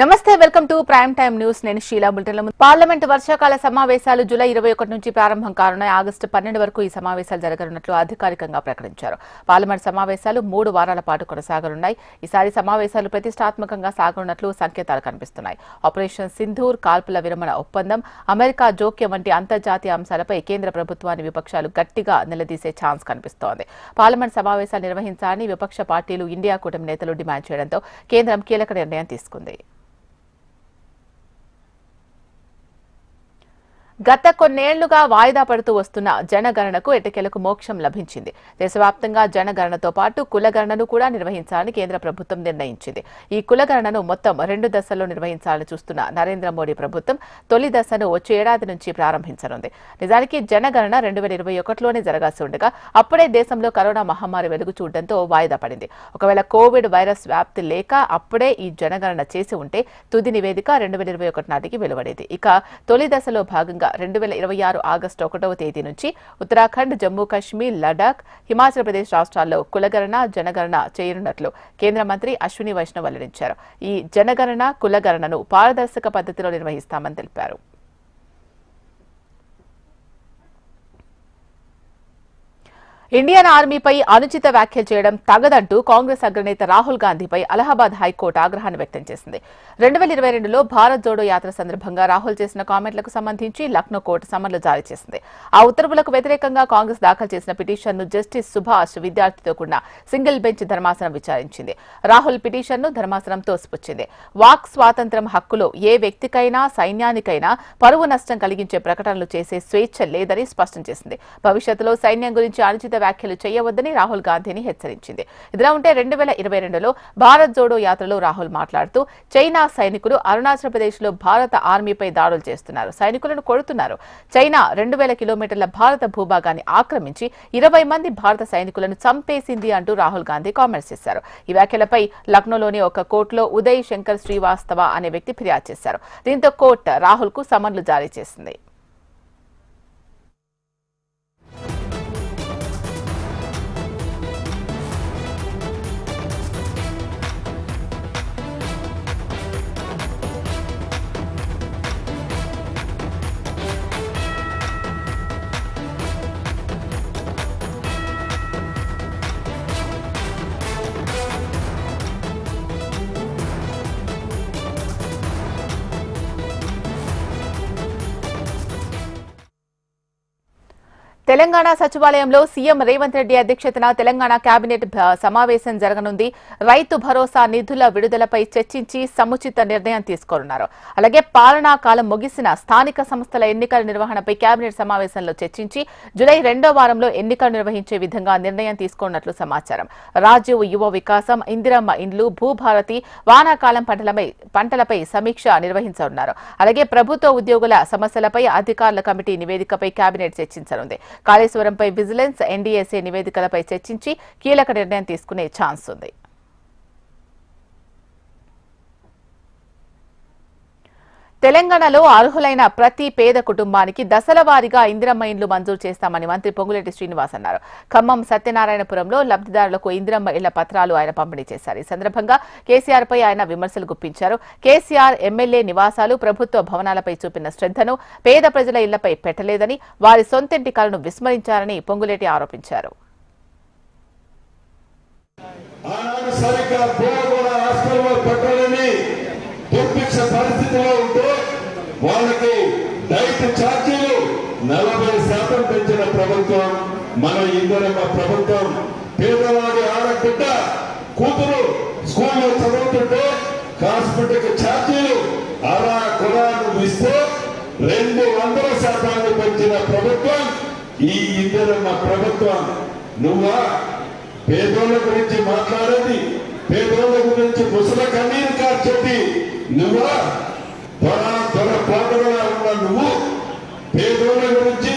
నమస్తే welcome to prime time news నేను Sheela bulletin parliament వర్షాకాల సమావేశాలు జూలై 21 నుంచి ప్రారంభం కానున్నాయి. ఆగస్టు 12 వరకు ఈ సమావేశాలు జరగనున్నట్లు అధికారికంగా ప్రకటించారు. పార్లమెంట్ సమావేశాలు 3 వారాల పాటు కొనసాగనున్నాయి. ఈసారి సమావేశాలు ప్రతిష్టాత్మకంగా సాగనున్నట్లు సంకేతాలు కనిపిస్తున్నాయి. ఆపరేషన్ సింధూర్, కాల్పుల విరమణ ఒప్పందం, అమెరికా జోక్యం వంటి అంతర్జాతీయ అంశాలపై కేంద్ర ప్రభుత్వాన్ని విపక్షాలు గట్టిగా నిలదీసే ఛాన్స్ కనిపిస్తోంది. పార్లమెంట్ సమావేశాలు నిర్వహించాలని విపక్ష పార్టీలు, ఇండియా కూటమి నేతలు డిమాండ్ చేయడంతో కేంద్రం కీలక నిర్ణయం తీసుకుంది. గత కొన్నేళ్లుగా వాయిదా పడుతూ వస్తున్న జనగణనకు ఎట్టకేలకు మోక్షం లభించింది. దేశవ్యాప్తంగా జనగణనతో పాటు కులగణనను కూడా నిర్వహించాలని కేంద్ర ప్రభుత్వం నిర్ణయించింది. ఈ కులగణనను మొత్తం 2 దశల్లో నిర్వహించాలని చూస్తున్న నరేంద్ర మోడీ ప్రభుత్వం తొలి దశను వచ్చే ఏడాది నుంచి ప్రారంభించనుంది. నిజానికి జనగణన 2021లోనే జరగాల్సి ఉండగా అప్పుడే దేశంలో కరోనా మహమ్మారి వెలుగు చూడడంతో వాయిదా పడింది. ఒకవేళ కోవిడ్ వైరస్ వ్యాప్తి లేక అప్పుడే ఈ జనగణన చేసి ఉంటే తుది నివేదిక 2021 నాటికి వెలువడేది. ఇక తొలి దశలో భాగంగా 2026 ఆగస్టు 1వ తేదీ నుంచి ఉత్తరాఖండ్, జమ్మూ కాశ్మీర్, లడాక్, హిమాచల్ ప్రదేశ్ రాష్ట్రాల్లో కులగణన, జనగణన చేయనున్నట్లు కేంద్ర మంత్రి అశ్విని వైష్ణవ్ వెల్లడించారు. ఈ జనగణన, కులగణనను పారదర్శక పద్ధతిలో నిర్వహిస్తామని తెలిపారు. ఇండియన్ ఆర్మీపై అనుచిత వ్యాఖ్యలు చేయడం తగదంటూ కాంగ్రెస్ అగ్రనేత రాహుల్ గాంధీపై అలహాబాద్ హైకోర్టు ఆగ్రహాన్ని వ్యక్తం చేసింది. 2022లో భారత్ జోడో యాత్ర సందర్భంగా రాహుల్ చేసిన కామెంట్లకు సంబంధించి లక్నో కోర్టు సమన్లు జారీ చేసింది. ఆ ఉత్తర్వులకు వ్యతిరేకంగా కాంగ్రెస్ దాఖలు చేసిన పిటిషన్ను జస్టిస్ సుభాష్ విద్యార్థితో కూడిన సింగిల్ బెంచ్ ధర్మాసనం విచారించింది. రాహుల్ పిటిషన్ను ధర్మాసనం తోసిపుచ్చింది. వాక్ స్వాతంత్ర్యం హక్కులో ఏ వ్యక్తికైనా, సైన్యానికైనా పరువు నష్టం కలిగించే ప్రకటనలు చేసే స్వేచ్ఛ లేదని స్పష్టం చేసింది. భవిష్యత్తులో సైన్యం గురించి అనుచిత వ్యాఖ్యలు చేయవద్దని రాహుల్ గాంధీని హెచ్చరించింది. ఇదిలా ఉంటే 2022లో భారత్ జోడో యాత్రలో రాహుల్ మాట్లాడుతూ చైనా సైనికులు అరుణాచల్ ప్రదేశ్ లో భారత ఆర్మీపై దాడులు చేస్తున్నారు, సైనికులను కొడుతున్నారు. చైనా 2000 కిలోమీటర్ల భారత భూభాగాన్ని ఆక్రమించి 20 మంది భారత సైనికులను చంపేసింది అంటూ రాహుల్ గాంధీ కామెంట్స్ చేశారు. ఈ వ్యాఖ్యలపై లక్నోలోని ఒక కోర్టులో ఉదయ్ శంకర్ శ్రీవాస్తవ అనే వ్యక్తి ఫిర్యాదు చేశారు. దీంతో కోర్టు రాహుల్ కు సమన్లు జారీ చేసింది. తెలంగాణ సచివాలయంలో సీఎం రేవంత్ రెడ్డి అధ్యక్షతన తెలంగాణ కేబినెట్ సమావేశం జరగనుంది. రైతు భరోసా నిధుల విడుదలపై చర్చించి సముచిత నిర్ణయం తీసుకోనున్నారు. అలాగే పాలనా కాలం ముగిసిన స్థానిక సంస్థల ఎన్నికల నిర్వహణపై కేబినెట్ సమావేశంలో చర్చించి జూలై 2వ వారంలో ఎన్నికలు నిర్వహించే విధంగా నిర్ణయం తీసుకోనున్నట్లు సమాచారం. రాజీవ్ యువ వికాసం, ఇందిరమ్మ ఇండ్లు, భూభారతి, వానాకాలం పంటలపై సమీక్ష నిర్వహించనున్నారు. అలాగే ప్రభుత్వ ఉద్యోగుల సమస్యలపై అధికారుల కమిటీ నివేదికపై కేబినెట్ చర్చించనుంది. కాళేశ్వరంపై విజిలెన్స్, ఎన్డీఎస్ఏ నివేదికలపై చర్చించి కీలక నిర్ణయం తీసుకునే ఛాన్స్ ఉంది. తెలంగాణలో అర్హులైన ప్రతి పేద కుటుంబానికి దశల వారీగా ఇందిరమ్మ ఇండ్లు మంజూరు చేస్తామని మంత్రి పొంగులేటి శ్రీనివాస్ అన్నారు. ఖమ్మం సత్యనారాయణపురంలో లబ్ధిదారులకు ఇందిరమ్మ ఇళ్ల పత్రాలు ఆయన పంపిణీ చేశారు. ఈ సందర్భంగా కేసీఆర్ పై ఆయన విమర్శలు గుప్పించారు. కేసీఆర్ ఎమ్మెల్యే నివాసాలు, ప్రభుత్వ భవనాలపై చూపిన శ్రద్ధను పేద ప్రజల ఇళ్లపై పెట్టలేదని, వారి సొంతింటి కలను విస్మరించారని పొంగులేటి ఆరోపించారు. పరిస్థితిలో ఉంటే వాళ్ళకి రైతు ఛార్జీలు 40% పెంచిన ప్రభుత్వం మన ఇందిరమ్మ ప్రభుత్వం. పేదవాడి ఆడబిడ్డ కూతురు స్కూల్లో చదువుతుంటే హాస్పిటల్ ఛార్జీలు అలా కులాలు ఇస్తే 200% పెంచిన ప్రభుత్వం ఈ ఇందిరమ్మ ప్రభుత్వం. నువ్వా పేదోళ్ళ గురించి మాట్లాడేది? పేదోళ్ళ గురించి ముసల కన్నీరు కార్చేది నువ్వా? పోటగా ఉన్న నువ్వు పేదోళ్ళ గురించి,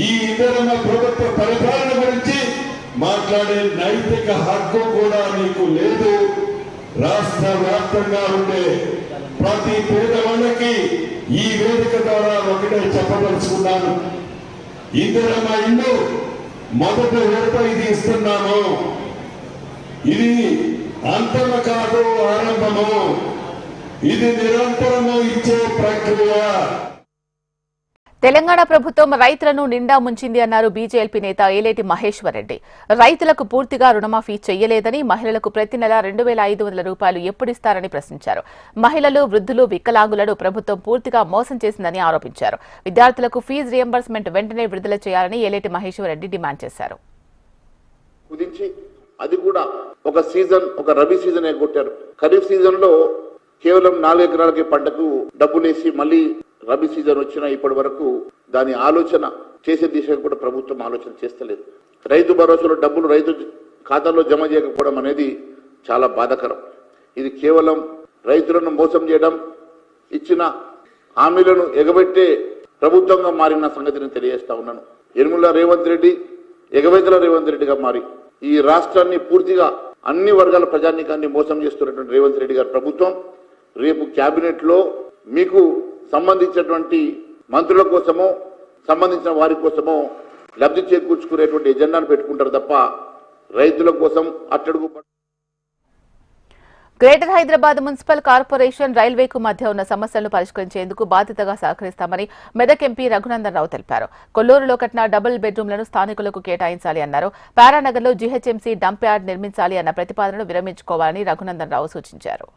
ఈ ఇందిరమ్మ ప్రభుత్వ పరిపాలన గురించి మాట్లాడే నైతిక హక్కు కూడా నీకు లేదు. రాష్ట్ర వ్యాప్తంగా ఉండే ప్రతి పేదవాళ్ళకి ఈ వేదిక ద్వారా ఒకటే చెప్పదలుచుకున్నాను. ఇందిరమ్మ ఇల్లు మొదటి విడత ఇది ఇస్తున్నాము. ఇది అంతమ కాదు, ఆరంభము. ఇది నిరంతరము ఇచ్చే ప్రక్రియ. తెలంగాణ ప్రభుత్వం రైతులను నిండా ముంచింది అన్నారు బీజేపీ నేత ఏలేటి మహేశ్వర్ రెడ్డి. రైతులకు పూర్తిగా రుణమాఫీ చేయలేదని, మహిళలకు ప్రతి నెల 2,500 రూపాయలు ఎప్పుడిస్తారని ప్రశ్నించారు. మహిళలు, వృద్ధులు, వికలాంగులను ప్రభుత్వం పూర్తిగా మోసం చేసిందని ఆరోపించారు. విద్యార్థులకు ఫీజు రియంబర్స్మెంట్ వెంటనే విడుదల చేయాలని ఏలేటి మహేశ్వర్ రెడ్డి డిమాండ్ చేశారు. అది కూడా ఒక సీజన్, ఒక రబీ సీజన్ కొట్టారు. ఖరీఫ్ సీజన్ లో కేవలం 4 ఎకరాలకి పంటకు డబ్బులేసి మళ్ళీ రబీ సీజన్ వచ్చినా ఇప్పటి వరకు దాని ఆలోచన చేసే దిశగా కూడా ప్రభుత్వం ఆలోచన చేస్తలేదు. రైతు భరోసాలో డబ్బులు రైతు ఖాతాలో జమ చేయకపోవడం అనేది చాలా బాధాకరం. ఇది కేవలం రైతులను మోసం చేయడం, ఇచ్చిన హామీలను ఎగబెట్టే ప్రభుత్వంగా మారిన సంగతిని తెలియజేస్తా ఉన్నాను. యనమల రేవంత్ రెడ్డి ఎగవేతల రేవంత్ రెడ్డిగా మారి ఈ రాష్ట్రాన్ని పూర్తిగా అన్ని వర్గాల ప్రజానీకాన్ని మోసం చేస్తున్నటువంటి రేవంత్ రెడ్డి గారి ప్రభుత్వం రేపు కేబినెట్ లో మీకు సంబంధించినటువంటి మంత్రుల కోసమో సంబంధించిన వారి కోసమో లబ్ధి చేకూర్చుకునేటువంటి ఎజెండాను పెట్టుకుంటారు తప్ప రైతుల కోసం అట్టడుగు. గ్రేటర్ హైదరాబాద్ మున్సిపల్ కార్పొరేషన్, రైల్వేకు మధ్య ఉన్న సమస్యలను పరిష్కరించేందుకు బాధ్యతగా సహకరిస్తామని మెదక్ ఎంపీ రఘునందన్ రావు తెలిపారు. కొల్లూరులో కట్టిన డబుల్ బెడ్రూమ్లను స్థానికులకు కేటాయించాలి అన్నారు. పారానగర్లో జీహెచ్ఎంసీ డంప్ యార్డ్ నిర్మించాలి అన్న ప్రతిపాదనను విరమించుకోవాలని రఘునందన్ రావు సూచించారు.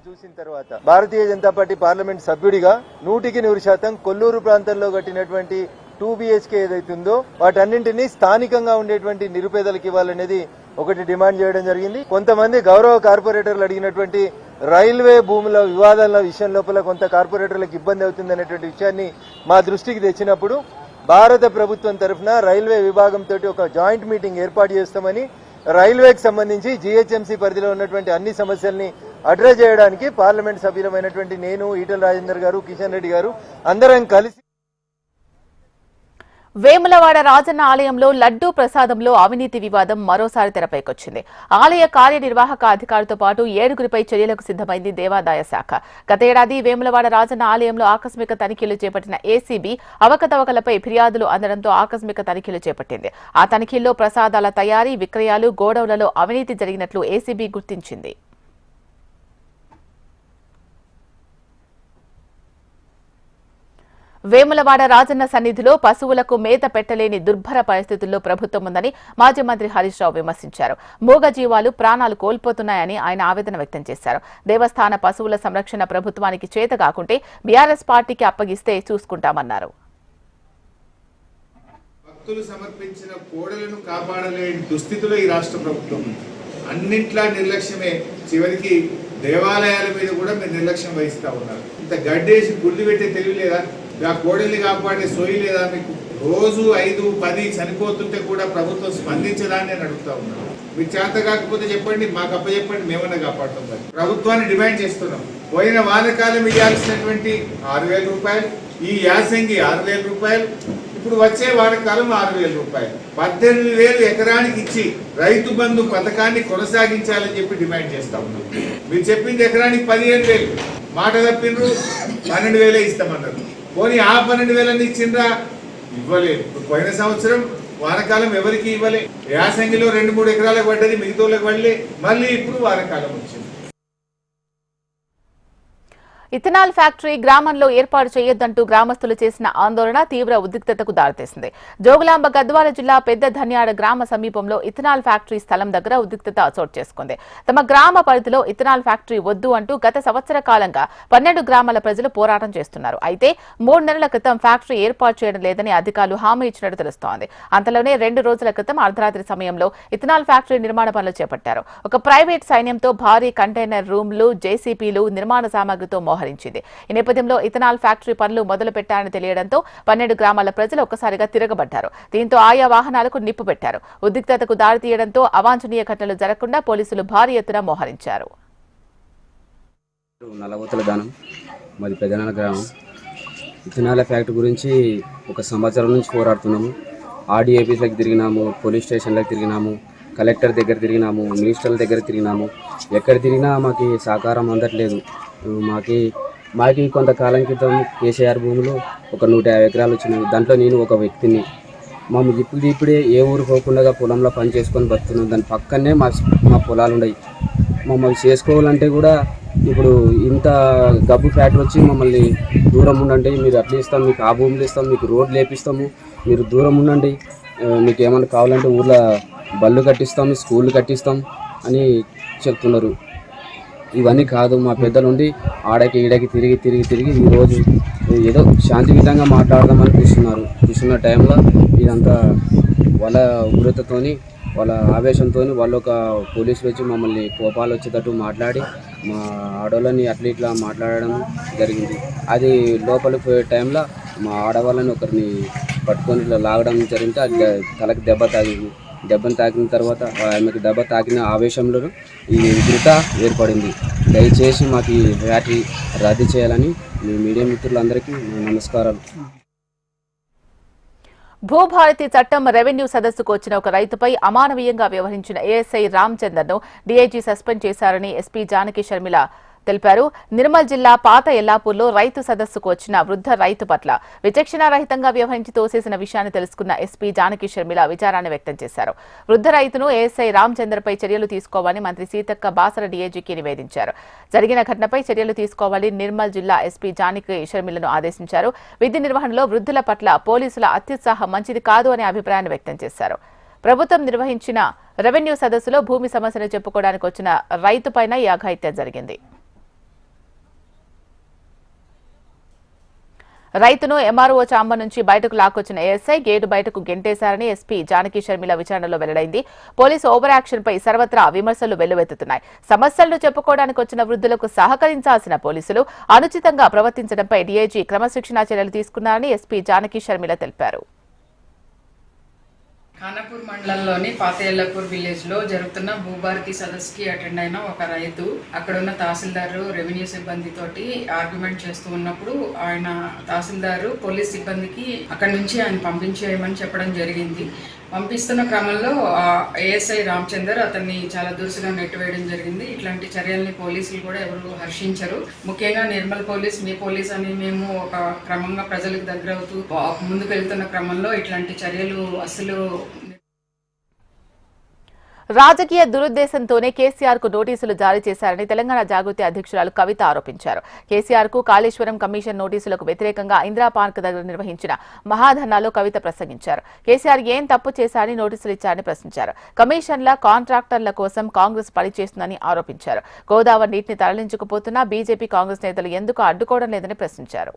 చూసిన తర్వాత భారతీయ జనతా పార్టీ పార్లమెంట్ సభ్యుడిగా 100% కొల్లూరు ప్రాంతంలో కట్టినటువంటి 2 BHK ఏదైతుందో వాటన్నింటినీ స్థానికంగా ఉండేటువంటి నిరుపేదలకు ఇవ్వాలనేది ఒకటి డిమాండ్ చేయడం జరిగింది. కొంతమంది గౌరవ కార్పొరేటర్లు అడిగినటువంటి రైల్వే భూముల వివాదాల విషయం లోపల కొంత కార్పొరేటర్లకు ఇబ్బంది అవుతుంది అనేటువంటి విషయాన్ని మా దృష్టికి తెచ్చినప్పుడు భారత ప్రభుత్వం తరఫున రైల్వే విభాగంతో ఒక జాయింట్ మీటింగ్ ఏర్పాటు చేస్తామని, రైల్వేకి సంబంధించి జీహెచ్ఎంసీ పరిధిలో ఉన్నటువంటి అన్ని సమస్యల్ని అడ్రస్ చేయడానికి పార్లమెంట్ సభ్యులమైనటువంటి నేను, ఈటెల రాజేందర్ గారు, కిషన్ రెడ్డి గారు అందరం కలిసి వేములవాడ రాజన్న ఆలయంలో లడ్డూ ప్రసాదంలో అవినీతి వివాదం మరోసారి తెరపైకొచ్చింది. ఆలయ కార్యనిర్వాహక అధికారితో పాటు 7గురిపై చర్యలకు సిద్దమైంది దేవాదాయ శాఖ. గతేడాది వేములవాడ రాజన్న ఆలయంలో ఆకస్మిక తనిఖీలు చేపట్టిన ఏసీబీ అవకతవకలపై ఫిర్యాదులు అందడంతో ఆకస్మిక తనిఖీలు చేపట్టింది. ఆ తనిఖీల్లో ప్రసాదాల తయారీ, విక్రయాలు, గోడౌన్లలో అవినీతి జరిగినట్లు ఏసీబీ గుర్తించింది. వేములవాడ రాజన్న సన్నిధిలో పశువులకు మేత పెట్టలేని దుర్భర పరిస్థితుల్లో ప్రభుత్వం ఉందని మాజీ మంత్రి హరీష్ రావు విమర్శించారు. మూగజీవాలు ప్రాణాలు కోల్పోతున్నాయని ఆయన ఆవేదన వ్యక్తం చేశారు. దేవస్థాన పశువుల సంరక్షణ ప్రభుత్వానికి చేత కాకుంటే బీఆర్ఎస్ పార్టీకి అప్పగిస్తే చూసుకుంటామన్నారు. భక్తులు సమర్పించిన కోడలను కాపాడలేని దుస్థితిలో ఈ రాష్ట్ర ప్రభుత్వం అన్నింట్లా నిర్లక్ష్యమే. చివరికి దేవాలయాల మీద కూడా మీరు నిర్లక్ష్యం వహిస్తా ఉన్నారు. ఇంత గడ్డేసి గుడ్లు పెట్టే తెలివి లేదా? ఆ కోడల్ని కాపాడే సోయి లేదా మీకు? రోజు 5-10 చనిపోతుంటే కూడా ప్రభుత్వం స్పందించదాన్ని నేను అడుగుతా ఉన్నాను. మీకు చేత కాకపోతే చెప్పండి, మాకు అప్పచెప్పండి, మేమన్నా కాపాడుతాం. ప్రభుత్వాన్ని డిమాండ్ చేస్తున్నాం. పోయిన వానకాలం ఇవ్వాల్సినటువంటి 6,000 రూపాయలు, ఈ యాసంగి 6,000 రూపాయలు, ఇప్పుడు వచ్చే వానకాలం 6,000 రూపాయలు, 18,000 ఎకరానికి ఇచ్చి రైతు బంధు పథకాన్ని కొనసాగించాలని చెప్పి డిమాండ్ చేస్తా ఉన్నాం. మీరు చెప్పింది ఎకరానికి 15,000, మాట తప్పిండ్రు 12,000 ఇస్తామన్నారు. పోనీ ఆ 12,000 ఇచ్చిండ్రా? ఇవ్వలేదు. పోయిన సంవత్సరం వానకాలం ఎవరికి ఇవ్వలే. యాసంగిలో 2-3 ఎకరాలకు పడ్డది, మిగతాలకు పడలే. మళ్ళీ ఇప్పుడు వానకాలం వచ్చింది. ఇథనాల్ ఫ్యాక్టరీ గ్రామంలో ఏర్పాటు చేయొద్దంటూ గ్రామస్తులు చేసిన ఆందోళన తీవ్ర ఉద్రిక్తతకు దారితీసింది. జోగులాంబ గద్వాల జిల్లా పెద్ద ధన్యాడ గ్రామ సమీపంలో ఇథనాల్ ఫ్యాక్టరీ స్థలం దగ్గర ఉద్రిక్తత చోటు చేసుకుంది. తమ గ్రామ పరిధిలో ఇథనాల్ ఫ్యాక్టరీ వద్దు అంటూ గత సంవత్సర కాలంగా 12 గ్రామాల ప్రజలు పోరాటం చేస్తున్నారు. అయితే 3 నెలల క్రితం ఫ్యాక్టరీ ఏర్పాటు చేయడం లేదని అధికారులు హామీ ఇచ్చినట్టు తెలుస్తోంది. అంతలోనే 2 రోజుల క్రితం అర్ధరాత్రి సమయంలో ఇథనాల్ ఫ్యాక్టరీ నిర్మాణ పనులు చేపట్టారు. ఒక ప్రైవేట్ సైన్యంతో భారీ కంటైనర్ రూమ్లు, జేసీపీలు నిర్మాణ సామాగ్రితో మోహరించింది. ఈ నేపథ్యంలో ఇథనాల్ ఫ్యాక్టరీ పనులు మొదలు పెట్టారని తెలియడంతో 12 గ్రామాల ప్రజలు ఒక్కసారిగా తిరగబడ్డారు. దీంతో ఆయా వాహనాలకు నిప్పు పెట్టారు. ఉద్రిక్తతకు దారితీయడంతో అవాంఛనీయ ఘటనలు జరగకుండా పోలీసులు భారీ ఎత్తున మోహరించారు. నల్లబోతుల దానం మాది పెద్దనాల గ్రామం. ఇథనాల్ ఫ్యాక్టరీ గురించి ఒక సంవత్సరం నుంచి పోరాడుతున్నాము. ఆర్డీ ఆఫీస్లకు తిరిగినాము, పోలీస్ స్టేషన్లకు తిరిగినాము, కలెక్టర్ దగ్గర తిరిగినాము, మినిస్టర్ల దగ్గర తిరిగినాము. ఎక్కడ తిరిగినా మాకు సహకారం అందట్లేదు. మాకి కొంతకాలం క్రితం కేసీఆర్ భూములు ఒక 150 ఎకరాలు వచ్చినాయి. దాంట్లో నేను ఒక వ్యక్తిని. మమ్మల్ని ఇప్పుడే ఏ ఊరు పోకుండా పొలంలో పని చేసుకొని బతున్నాం. దాని పక్కనే మా పొలాలు ఉన్నాయి. మమ్మల్ని చేసుకోవాలంటే కూడా ఇప్పుడు ఇంత గబ్బు ఫ్యాక్టరీ వచ్చి మమ్మల్ని దూరం ఉండండి, మీరు అట్లా ఇస్తాం, మీకు ఆ భూములు ఇస్తాం, మీకు రోడ్లు వేపిస్తాము, మీరు దూరం ఉండండి, మీకు ఏమైనా కావాలంటే ఊర్లో బళ్ళు కట్టిస్తాం, స్కూళ్ళు కట్టిస్తాం అని చెప్తున్నారు. ఇవన్నీ కాదు, మా పెద్దలుండి ఆడకి ఈడకి తిరిగి ఈరోజు ఏదో శాంతియుతంగా మాట్లాడదామని కూర్చున్న టైంలో ఇదంతా వాళ్ళ ఉగ్రతతోని వాళ్ళ ఆవేశంతో వాళ్ళు ఒక పోలీసులు వచ్చి మమ్మల్ని కోపాలు వచ్చేటట్టు మాట్లాడి మా ఆడవాళ్ళని అట్లా ఇట్లా మాట్లాడడం జరిగింది. అది లోపలికి పోయే టైంలో మా ఆడవాళ్ళని ఒకరిని పట్టుకొని ఇట్లా లాగడం జరిగితే అది తలకి దెబ్బను తాకిన తర్వాత ఆమెకు దెబ్బ తాకిన ఆవేశంలో ఈ ఉగ్రత ఏర్పడింది. దయచేసి మాకు ఈ ఫ్యాక్టరీ రద్దు చేయాలని మీ మీడియా మిత్రులందరికీ నమస్కారాలు. భూభారతి చట్టం రెవెన్యూ సదస్సుకు వచ్చిన ఒక రైతుపై అమానవీయంగా వ్యవహరించిన ఏఎస్ఐ రామచందర్ను డీఐజీ సస్పెండ్ చేశారని ఎస్పీ జానకి షర్మిల తెలిపారు. నిర్మల్ జిల్లా పాత ఎల్లాపూర్లో రైతు సదస్సుకు వచ్చిన వృద్ధ రైతు పట్ల విచక్షణారహితంగా వ్యవహరించి తోసేసిన విషయాన్ని తెలుసుకున్న ఎస్పీ జానకి షర్మిల విచారాన్ని వ్యక్తం చేశారు. వృద్ధ రైతును ఏఎస్ఐ రామచందర్పై చర్యలు తీసుకోవాలని మంత్రి సీతక్క బాసర డీఐజీకి నివేదించారు. జరిగిన ఘటనపై చర్యలు తీసుకోవాలని నిర్మల్ జిల్లా ఎస్పీ జానకి షర్మిలను ఆదేశించారు. విధి నిర్వహణలో వృద్ధుల పట్ల పోలీసుల అత్యుత్సాహం మంచిది కాదు అనే అభిప్రాయాన్ని వ్యక్తం చేశారు. ప్రభుత్వం నిర్వహించిన రెవెన్యూ సదస్సులో భూమి సమస్యను చెప్పుకోవడానికి వచ్చిన రైతుపైన ఈ అఘాయిత్యం జరిగింది. రైతును ఎంఆర్ఓ చాంబర్ నుంచి బయటకు లాక్కొచ్చిన ఏఎస్ఐ గేటు బయటకు గెంటేశారని ఎస్పీ జానకి షర్మిల విచారణలో వెల్లడైంది. పోలీసు ఓవర్ యాక్షన్ పై సర్వత్రా విమర్శలు వెల్లువెత్తుతున్నాయి. సమస్యలను చెప్పుకోవడానికి వచ్చిన వృద్ధులకు సహకరించాల్సిన పోలీసులు అనుచితంగా ప్రవర్తించడంపై డీఐజీ క్రమశిక్షణా చర్యలు తీసుకున్నారని ఎస్పీ జానకి షర్మిల తెలిపారు. ఖానాపూర్ మండలంలోని పాత ఎల్లపూర్ విలేజ్ లో జరుగుతున్న భూభారతి సదస్సుకి అటెండ్ అయిన ఒక రైతు అక్కడున్న తహసీల్దారు రెవెన్యూ సిబ్బంది తోటి ఆర్గ్యుమెంట్ చేస్తూ ఉన్నప్పుడు ఆయన తహసీల్దారు పోలీస్ సిబ్బందికి అక్కడి నుంచి ఆయన పంపించేయమని చెప్పడం జరిగింది. పంపిస్తున్న క్రమంలో ఏఎస్ఐ రామచందర్ అతన్ని చాలా దురుసుగా నెట్టివేయడం జరిగింది. ఇట్లాంటి చర్యల్ని పోలీసులు కూడా ఎవరు హర్షించరు. ముఖ్యంగా నిర్మల్ పోలీస్ మీ పోలీస్ అని మేము ఒక క్రమంగా ప్రజలకు దగ్గర అవుతూ ముందుకు వెళ్తున్న క్రమంలో ఇట్లాంటి చర్యలు అసలు రాజకీయ దురుద్దేశంతోనే కేసీఆర్ కు నోటీసులు జారీ చేశారని తెలంగాణ జాగృతి అధ్యక్షురాలు కవిత ఆరోపించారు. కేసీఆర్ కు కాళేశ్వరం కమిషన్ నోటీసులకు వ్యతిరేకంగా ఇందిరా పార్క్ దగ్గర నిర్వహించిన మహాధర్నాలో కవిత ప్రసంగించారు. కేసీఆర్ ఏం తప్పు చేశారని నోటీసులు ఇచ్చారని ప్రశ్నించారు. కమిషన్ల కాంట్రాక్టర్ల కోసం కాంగ్రెస్ పనిచేస్తుందని ఆరోపించారు. గోదావరి నీటిని తరలించకపోతున్నా బీజేపీ కాంగ్రెస్ నేతలు ఎందుకు అడ్డుకోవడం లేదని ప్రశ్నించారు.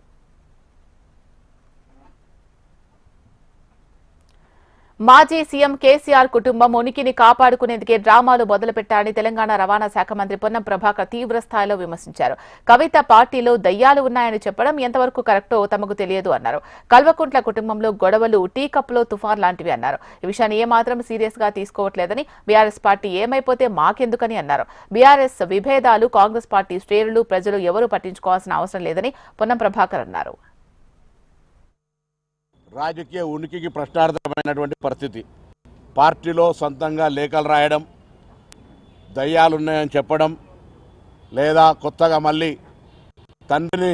మాజీ సీఎం కేసీఆర్ కుటుంబం ఉనికిని కాపాడుకునేందుకే డ్రామాలు మొదలుపెట్టారని తెలంగాణ రవాణా శాఖ మంత్రి పొన్నం ప్రభాకర్ తీవ్రస్థాయిలో విమర్శించారు. కవిత పార్టీలో దయ్యాలు ఉన్నాయని చెప్పడం ఎంతవరకు కరెక్టో తమకు తెలియదు అన్నారు. కల్వకుంట్ల కుటుంబంలో గొడవలు టీ కప్లో తుఫాన్ లాంటివి అన్నారు. ఈ విషయాన్ని ఏమాత్రం సీరియస్ గా తీసుకోవట్లేదని, బీఆర్ఎస్ పార్టీ ఏమైపోతే మాకెందుకని అన్నారు. బీఆర్ఎస్ విభేదాలు కాంగ్రెస్ పార్టీ శ్రేణులు ప్రజలు ఎవరూ పట్టించుకోవాల్సిన అవసరం లేదని పొన్నం ప్రభాకర్ అన్నారు. రాజకీయ ఉనికికి ప్రశ్నార్థమైనటువంటి పరిస్థితి. పార్టీలో సొంతంగా లేఖలు రాయడం, దయ్యాలున్నాయని చెప్పడం, లేదా కొత్తగా మళ్ళీ తండ్రిని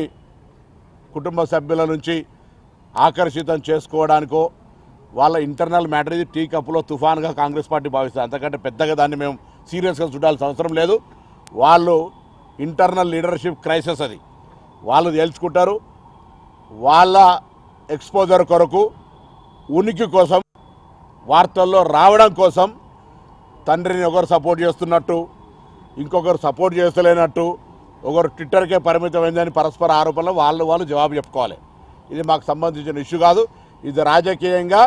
కుటుంబ సభ్యుల నుంచి ఆకర్షితం చేసుకోవడానికో వాళ్ళ ఇంటర్నల్ మ్యాటర్ ఇది టీ కప్పులో తుఫాన్గా కాంగ్రెస్ పార్టీ భావిస్తారు. అంతకంటే పెద్దగా దాన్ని మేము సీరియస్గా చూడాల్సిన అవసరం లేదు. వాళ్ళు ఇంటర్నల్ లీడర్షిప్ క్రైసిస్ అది వాళ్ళు తేల్చుకుంటారు. వాళ్ళ ఎక్స్పోజర్ కొరకు, ఉనికి కోసం, వార్తల్లో రావడం కోసం తండ్రిని ఒకరు సపోర్ట్ చేస్తున్నట్టు, ఇంకొకరు సపోర్ట్ చేస్తలేనట్టు, ఒకరు ట్విట్టర్కే పరిమితమైందని పరస్పర ఆరోపణలు వాళ్ళు జవాబు చెప్పుకోవాలి. ఇది మాకు సంబంధించిన ఇష్యూ కాదు. ఇది రాజకీయంగా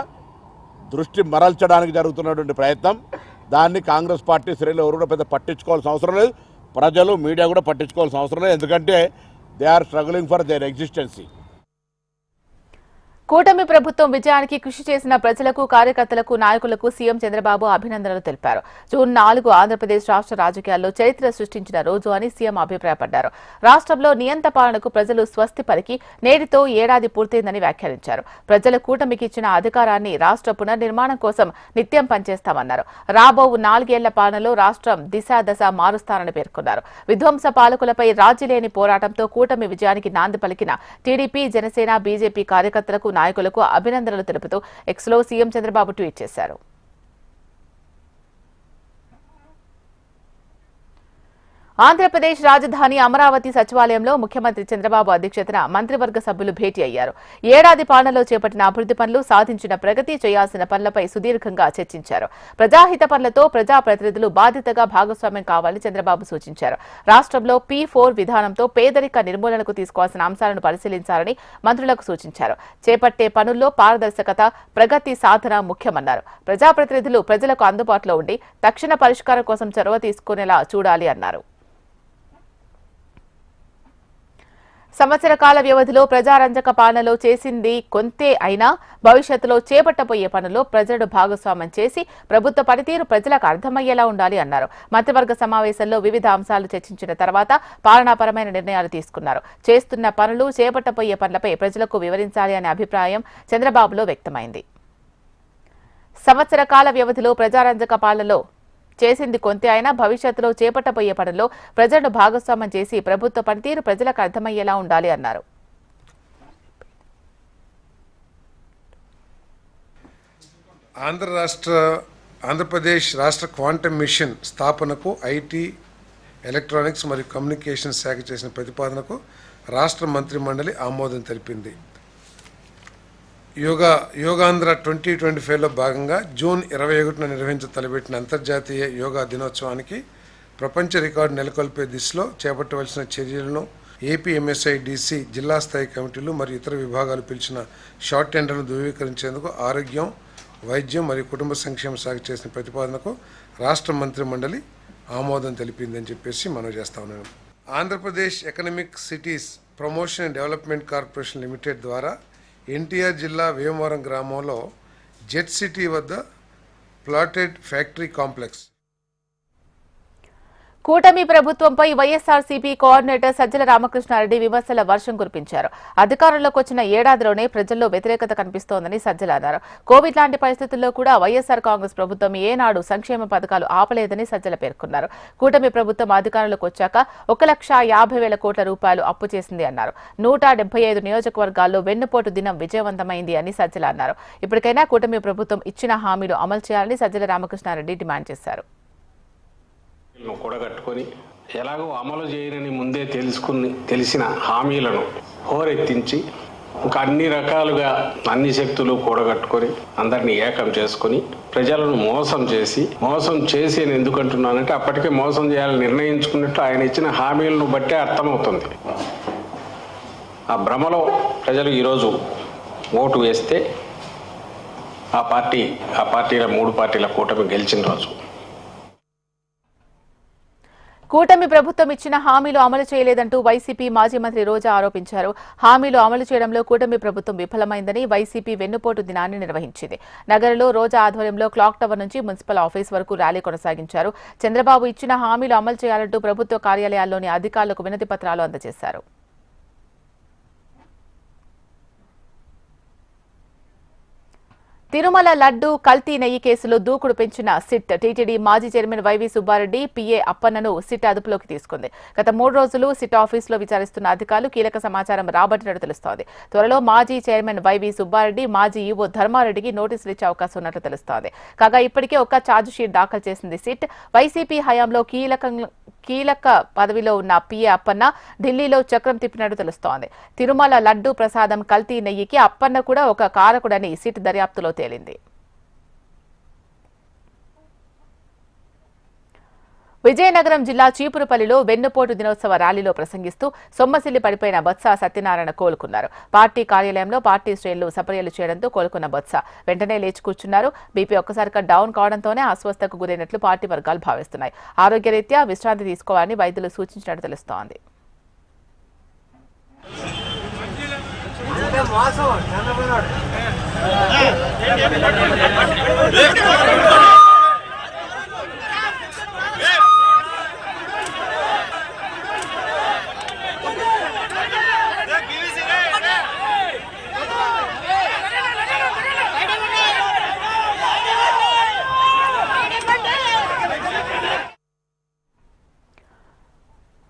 దృష్టి మరల్చడానికి జరుగుతున్నటువంటి ప్రయత్నం. దాన్ని కాంగ్రెస్ పార్టీ శ్రేణులు ఎవరు కూడా పెద్ద పట్టించుకోవాల్సిన అవసరం లేదు. ప్రజలు, మీడియా కూడా పట్టించుకోవాల్సిన అవసరం లేదు. ఎందుకంటే they are struggling for their existence. కూటమి ప్రభుత్వం విజయానికి కృషి చేసిన ప్రజలకు, కార్యకర్తలకు, నాయకులకు సీఎం చంద్రబాబు అభినందనలు తెలిపారు. జూన్ 4 ఆంధ్రప్రదేశ్ రాష్ట్ర రాజకీయాల్లో చరిత్ర సృష్టించిన రోజు అని సీఎం అభిప్రాయపడ్డారు. రాష్ట్రంలో నియంత పాలనకు ప్రజలు స్వస్తి పలికి నేటితో ఏడాది పూర్తయిందని వ్యాఖ్యానించారు. ప్రజల కూటమికి ఇచ్చిన అధికారాన్ని రాష్ట్ర పునర్నిర్మాణం కోసం నిత్యం పనిచేస్తామన్నారు. రాబో 4 ఏళ్ల పాలనలో రాష్ట్రం దిశ మారుస్తారని పేర్కొన్నారు. విధ్వంస పాలకులపై రాజీలేని పోరాటంతో కూటమి విజయానికి నాంది పలికిన టీడీపీ, జనసేన, బీజేపీ కార్యకర్తలకు, నాయకులకు అభినందనలు తెలుపుతూ ఎక్స్లో సీఎం చంద్రబాబు ట్వీట్ చేశారు. ఆంధ్రప్రదేశ్ రాజధాని అమరావతి సచివాలయంలో ముఖ్యమంత్రి చంద్రబాబు అధ్యక్షతన మంత్రివర్గ సభ్యులు భేటీ అయ్యారు. ఏడాది పాలనలో చేపట్టిన అభివృద్ధి పనులు, సాధించిన ప్రగతి, చేయాల్సిన పనులపై సుదీర్ఘంగా చర్చించారు. ప్రజాహిత పనులతో ప్రజాప్రతినిధులు బాధ్యతగా భాగస్వామ్యం కావాలని చంద్రబాబు సూచించారు. రాష్ట్రంలో P4 విధానంతో పేదరిక నిర్మూలనకు తీసుకోవాల్సిన అంశాలను పరిశీలించాలని మంత్రులకు సూచించారు. చేపట్టే పనుల్లో పారదర్శకత, ప్రగతి సాధన ముఖ్యమన్నారు. ప్రజాప్రతినిధులు ప్రజలకు అందుబాటులో ఉండి తక్షణ పరిష్కారం కోసం చొరవ తీసుకునేలా చూడాలి అన్నారు. సంవత్సర కాల వ్యవధిలో ప్రజారంజక పాలనలో చేసింది కొంతే అయినా భవిష్యత్తులో చేపట్టబోయే పనుల్లో ప్రజలను భాగస్వామ్యం చేసి ప్రభుత్వ పనితీరు ప్రజలకు అర్థమయ్యేలా ఉండాలి అన్నారు. మంత్రివర్గ సమావేశంలో వివిధ అంశాలు చర్చించిన తర్వాత పాలనాపరమైన నిర్ణయాలు తీసుకున్నారు. చేస్తున్న పనులు, చేపట్టబోయే పనులపై ప్రజలకు వివరించాలి అనే అభిప్రాయం చంద్రబాబులో వ్యక్తమైంది. సంవత్సర కాల వ్యవధిలో ప్రజారంజక పాలనలో చేసింది కొంతే అయినా భవిష్యత్తులో చేపట్టబోయే పనుల్లో ప్రజలను భాగస్వామ్యం చేసి ప్రభుత్వ పనితీరు ప్రజలకు అర్థమయ్యేలా ఉండాలి అన్నారు. ఆంధ్రప్రదేశ్ రాష్ట్ర క్వాంటమ్ మిషన్ స్థాపనకు ఐటీ, ఎలక్ట్రానిక్స్ మరియు కమ్యూనికేషన్ శాఖ చేసిన ప్రతిపాదనకు రాష్ట్ర మంత్రిమండలి ఆమోదం తెలిపింది. యోగాంధ్ర 2025లో భాగంగా జూన్ 21న తలపెట్టిన అంతర్జాతీయ యోగా దినోత్సవానికి ప్రపంచ రికార్డు నెలకొల్పే దిశలో చేపట్టవలసిన చర్యలను ఏపీఎంఎస్ఐడిసి జిల్లా స్థాయి కమిటీలు మరియు ఇతర విభాగాలు పిలిచిన షార్ట్ టెండర్ను ధృవీకరించేందుకు ఆరోగ్యం, వైద్యం మరియు కుటుంబ సంక్షేమ శాఖ చేసిన ప్రతిపాదనకు రాష్ట్ర మంత్రి మండలి ఆమోదం తెలిపిందని చెప్పేసి మనం చేస్తా ఉన్నాను. Andhra Pradesh economic cities promotion and development corporation limited ద్వారా ఎన్టీఆర్ జిల్లా వేమవరం గ్రామంలో జెట్ సిటీ వద్ద ప్లాటెడ్ ఫ్యాక్టరీ కాంప్లెక్స్. కూటమి ప్రభుత్వంపై వైఎస్ఆర్సీపీ కోఆర్డినేటర్ సజ్జల రామకృష్ణారెడ్డి విమర్శల వర్షం కురిపించారు. అధికారంలోకి వచ్చిన ఏడాదిలోనే ప్రజల్లో వ్యతిరేకత కనిపిస్తోందని సజ్జల అన్నారు. కోవిడ్ లాంటి పరిస్థితుల్లో కూడా వైఎస్ఆర్ కాంగ్రెస్ ప్రభుత్వం ఏనాడు సంక్షేమ పథకాలు ఆపలేదని సజ్జల పేర్కొన్నారు. కూటమి ప్రభుత్వం అధికారంలోకి వచ్చాక 1,50,000 కోట్ల రూపాయలు అప్పు చేసింది అన్నారు. 175 నియోజకవర్గాల్లో వెన్నుపోటు దినం విజయవంతమైంది అని సజ్జల అన్నారు. ఇప్పటికైనా కూటమి ప్రభుత్వం ఇచ్చిన హామీలు అమలు చేయాలని సజ్జల రామకృష్ణారెడ్డి డిమాండ్ చేశారు. కూడగట్టుకొని ఎలాగో అమలు చేయనని ముందే తెలిసిన హామీలను హోరెత్తించి ఇంకా అన్ని రకాలుగా అన్ని శక్తులు కూడగట్టుకొని అందరినీ ఏకం చేసుకొని ప్రజలను మోసం చేసి అని ఎందుకంటున్నానంటే అప్పటికే మోసం చేయాలని నిర్ణయించుకున్నట్టు ఆయన ఇచ్చిన హామీలను బట్టే అర్థమవుతుంది. ఆ భ్రమలో ప్రజలు ఈరోజు ఓటు వేస్తే ఆ పార్టీల 3 పార్టీల కూటమి గెలిచిన రోజు. కూటమి ప్రభుత్వం ఇచ్చిన హామీలు అమలు చేయలేదంటూ వైసీపీ మాజీ మంత్రి రోజా ఆరోపించారు. హామీలు అమలు చేయడంలో కూటమి ప్రభుత్వం విఫలమైందని వైసీపీ వెన్నుపోటు దినాన్ని నిర్వహించింది. నగరంలో రోజా ఆధ్వర్యంలో క్లాక్ టవర్ నుంచి మున్సిపల్ ఆఫీస్ వరకు ర్యాలీ కొనసాగించారు. చంద్రబాబు ఇచ్చిన హామీలు అమలు చేయాలంటూ ప్రభుత్వ కార్యాలయాల్లోని అధికారులకు వినతి పత్రాలు అందజేశారు. తిరుమల లడ్డు కల్తీ నెయ్యి కేసులో దూకుడు పెంచిన సిట్ టీటీడీ మాజీ చైర్మన్ వైవి సుబ్బారెడ్డి పిఏ అప్పన్నను సిట్ అదుపులోకి తీసుకుంది. గత 3 రోజులు సిట్ ఆఫీసులో విచారిస్తున్న అధికారులు కీలక సమాచారం రాబట్టినట్టు తెలుస్తోంది. త్వరలో మాజీ చైర్మన్ వైవి సుబ్బారెడ్డి, మాజీ ఈవో ధర్మారెడ్డికి నోటీసులు ఇచ్చే అవకాశం ఉన్నట్లు తెలుస్తోంది. కాగా ఇప్పటికే ఒక ఛార్జిషీట్ దాఖలు చేసింది సిట్. వైసీపీ హయాంలో కీలక పదవిలో ఉన్న పిఏ అప్పన్న ఢిల్లీలో చక్రం తిప్పినట్టు తెలుస్తోంది. తిరుమల లడ్డు ప్రసాదం కల్తీ నెయ్యికి అప్పన్న కూడా ఒక కారకుడని సిట్ దర్యాప్తులో తేలింది. విజయనగరం జిల్లా చీపురుపల్లిలో వెన్నుపోటు దినోత్సవ ర్యాలీలో ప్రసంగిస్తూ సొమ్మసిల్లి పడిపోయిన బొత్స సత్యనారాయణ కోలుకున్నారు. పార్టీ కార్యాలయంలో పార్టీ శ్రేణులు సపర్యలు చేయడంతో కోలుకున్న బొత్స వెంటనే లేచి కూర్చున్నారు. బీపీ ఒక్కసారిగా డౌన్ కావడంతోనే అస్వస్థకు గురైనట్లు పార్టీ వర్గాలు భావిస్తున్నాయి. ఆరోగ్యరీత్యా విశ్రాంతి తీసుకోవాలని వైద్యులు సూచించినట్టు తెలుస్తోంది.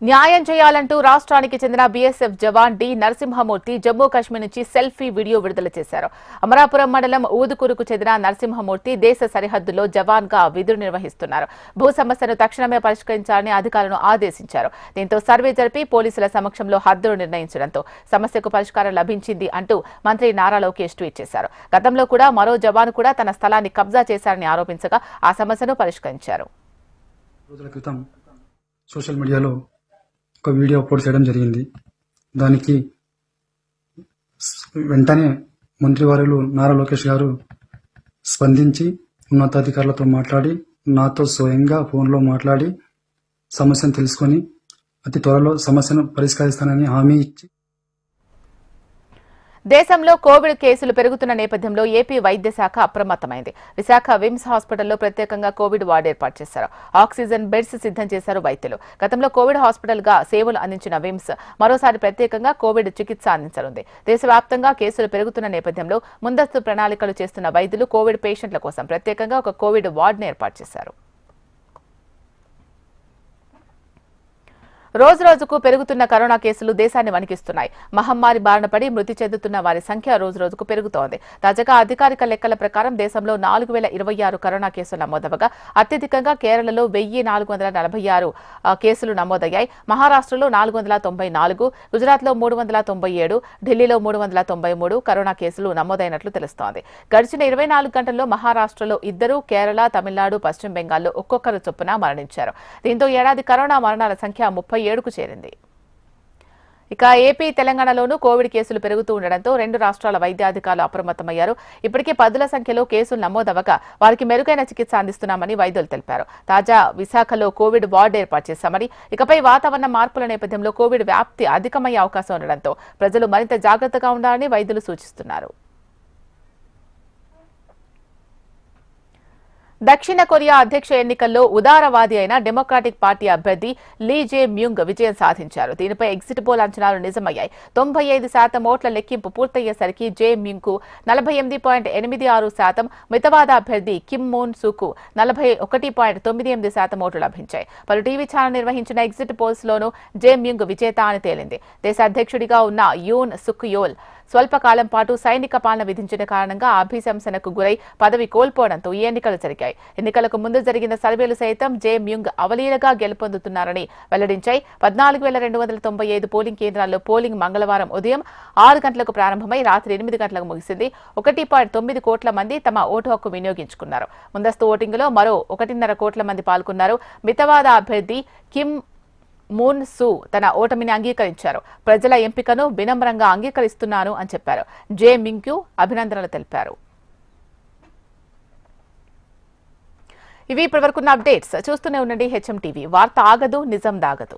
న్యాయం చేయాలంటూ రాష్ట్రానికి చెందిన బీఎస్ఎఫ్ జవాన్ డి నరసింహమూర్తి జమ్మూ కాశ్మీర్ నుంచి సెల్ఫీ వీడియో విడుదల చేశారు. అమరాపురం మండలం ఊదుకూరుకు చెందిన నరసింహమూర్తి దేశ సరిహద్దులో జవాన్ గా విధులు నిర్వహిస్తున్నారు. భూ సమస్యను తక్షణమే పరిష్కరించాలని అధికారులను ఆదేశించారు. దీంతో సర్వే జరిపి పోలీసుల సమక్షంలో హద్దులు నిర్ణయించడంతో సమస్యకు పరిష్కారం లభించింది అంటూ మంత్రి నారా లోకేష్ ట్వీట్ చేశారు. గతంలో కూడా మరో జవాన్ కూడా తన స్థలాన్ని కబ్జా చేశారని ఆరోపించగా ఆ సమస్యను పరిష్కరించారు. రోజుల క్రితం సోషల్ మీడియాలో ఒక వీడియో అప్లోడ్ చేయడం జరిగింది. దానికి వెంటనే మంత్రివర్యులు నారా లోకేష్ గారు స్పందించి ఉన్నతాధికారులతో మాట్లాడి నాతో స్వయంగా ఫోన్లో మాట్లాడి సమస్యను తెలుసుకొని అతి త్వరలో సమస్యను పరిష్కరిస్తానని హామీ ఇచ్చి దేశంలో కోవిడ్ కేసులు పెరుగుతున్న నేపథ్యంలో ఏపీ వైద్య శాఖ అప్రమత్తమైంది. విశాఖ విమ్స్ హాస్పిటల్లో ప్రత్యేకంగా కోవిడ్ వార్డు ఏర్పాటు చేశారు. ఆక్సిజన్ బెడ్స్ సిద్ధం చేశారు వైద్యులు. గతంలో కోవిడ్ హాస్పిటల్ గా సేవలు అందించిన విమ్స్ మరోసారి ప్రత్యేకంగా కోవిడ్ చికిత్స అందించనుంది. దేశవ్యాప్తంగా కేసులు పెరుగుతున్న నేపథ్యంలో ముందస్తు ప్రణాళికలు చేస్తున్న వైద్యులు కోవిడ్ పేషెంట్ల కోసం ప్రత్యేకంగా ఒక కోవిడ్ వార్డును ఏర్పాటు చేశారు. రోజురోజుకు పెరుగుతున్న కరోనా కేసులు దేశాన్ని వణికిస్తున్నాయి. మహమ్మారి బారిన పడి మృతి చెందుతున్న వారి సంఖ్య రోజురోజుకు పెరుగుతోంది. తాజాగా అధికారిక లెక్కల ప్రకారం దేశంలో 4026 కరోనా కేసులు నమోదవగా అత్యధికంగా కేరళలో 1446 కేసులు నమోదయ్యాయి. మహారాష్ట్రలో 494, గుజరాత్లో 397, ఢిల్లీలో 393 కరోనా కేసులు నమోదైనట్లు తెలుస్తోంది. గడిచిన 24 గంటల్లో మహారాష్ట్రలో 2, కేరళ, తమిళనాడు, పశ్చిమ బెంగాల్లో ఒక్కొక్కరు చొప్పున మరణించారు. దీంతో ఏడాది కరోనా మరణాల సంఖ్య 37కు చేరింది. ఇక ఏపీ, తెలంగాణలోనూ కోవిడ్ కేసులు పెరుగుతూ ఉండడంతో రెండు రాష్ట్రాల వైద్యాధికారులు అప్రమత్తమయ్యారు. ఇప్పటికే 10ల సంఖ్యలో కేసులు నమోదవగా వారికి మెరుగైన చికిత్స అందిస్తున్నామని వైద్యులు తెలిపారు. తాజా విశాఖలో కోవిడ్ వార్డు ఏర్పాటు చేశామని, ఇకపై వాతావరణ మార్పుల నేపథ్యంలో కోవిడ్ వ్యాప్తి అధికమయ్యే అవకాశం ఉండడంతో ప్రజలు మరింత జాగ్రత్తగా ఉండాలని వైద్యులు సూచిస్తున్నారు. దక్షిణ కొరియా అధ్యక్ష ఎన్నికల్లో ఉదారవాది అయిన డెమోక్రాటిక్ పార్టీ అభ్యర్థి లీ జే మ్యూంగ్ విజయం సాధించారు. దీనిపై ఎగ్జిట్ పోల్ అంచనాలు నిజమయ్యాయి. 95% ఓట్ల లెక్కింపు పూర్తయ్యేసరికి జే మ్యూంగ్కు 48.86%, మితవాద అభ్యర్థి కిమ్ మూన్ సూకు 41.98% ఓట్లు లభించాయి. పలు టీవీ ఛానల్ నిర్వహించిన ఎగ్జిట్ పోల్స్ లోనూ జే మ్యూంగ్ విజేత అని తేలింది. దేశ అధ్యక్షుడిగా ఉన్న యూన్ సుక్ యోల్ స్వల్పకాలం పాటు సైనిక పాలన విధించిన కారణంగా అభిశంసనకు గురై పదవి కోల్పోవడంతో ఈ ఎన్నికలు జరిగాయి. ఎన్నికలకు ముందు జరిగిన సర్వేలు సైతం జే మ్యూంగ్ అవలీలగా గెలుపొందుతున్నారని వెల్లడించాయి. 14,295 పోలింగ్ కేంద్రాల్లో పోలింగ్ మంగళవారం ఉదయం 6 గంటలకు ప్రారంభమై రాత్రి 8 గంటలకు ముగిసింది. 1.9 కోట్ల మంది తమ ఓటు హక్కు వినియోగించుకున్నారు. ముందస్తు ఓటింగులో మరో 1.5 కోట్ల మంది పాల్గొన్నారు. మితవాద అభ్యర్థి కిమ్ మూన్ సూ తన ఓటమిని అంగీకరించారు. ప్రజల ఎంపికను వినమ్రంగా అంగీకరిస్తున్నాను అని చెప్పారు. జే మింగ్కు అభినందనలు తెలిపారు. ఇవి ఇప్పటివరకున్న అప్డేట్స్. చూస్తూనే ఉండండి హెచ్ఎం టీవీ. వార్త ఆగదు, నిజం దాగదు.